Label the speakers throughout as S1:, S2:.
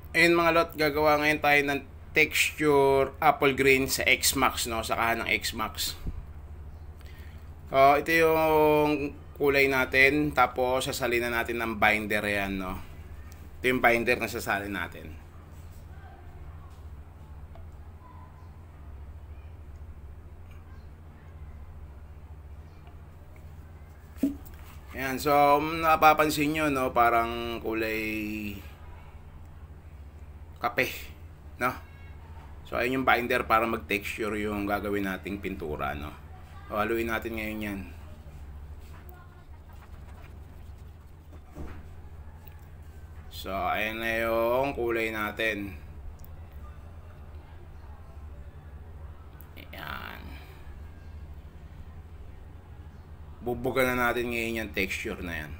S1: Ayun mga lot, gagawa ngayon tayo ng texture apple green sa X-Max, no? Sakahan ng X-Max. Ito yung kulay natin, tapos sasalin na natin ng binder yan, no? Ito yung binder na sasalin natin. Ayan, so napapansin nyo, no? Parang kulay kape, no? So ayun yung binder para mag-texture yung gagawin nating pintura, no? So, haluin natin ngayon yan. So ayan na yung kulay natin. Ayan. Bubugan na natin ngayon yung texture na yan.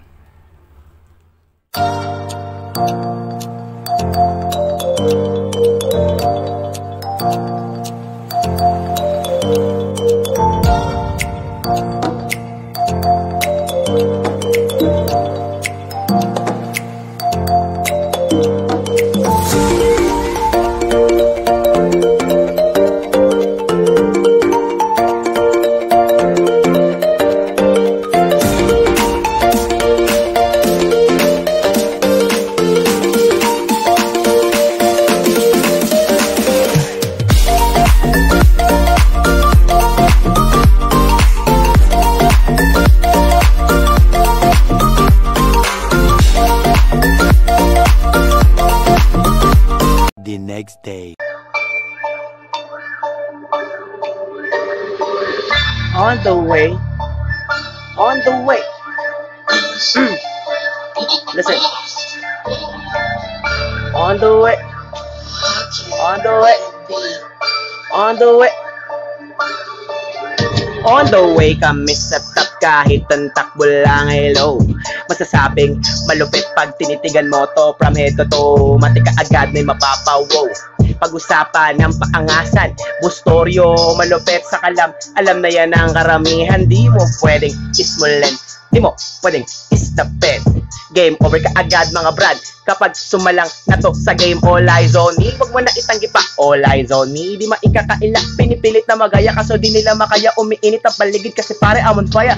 S2: The next day.
S3: On the way. Listen. On the way. On the way kami sa top kahit ang takbo lang hello. Masasabing malupit pag tinitigan mo to from head to toe. Matika agad may mapapawaw. Pag-usapan ng paangasan, bustoryo, malupit sa kalam. Alam na yan ang karamihan, di mo pwedeng ismulan. Di mo pwedeng istapin. Game over ka agad mga brad. Kapag sumalang na to sa game, all eyes on me. Huwag mo na itanggi pa, all eyes on me. Di maikakaila, pinipilit na magaya. Kaso di nila makaya, umiinit ang paligid. Kasi pare, I'm on fire.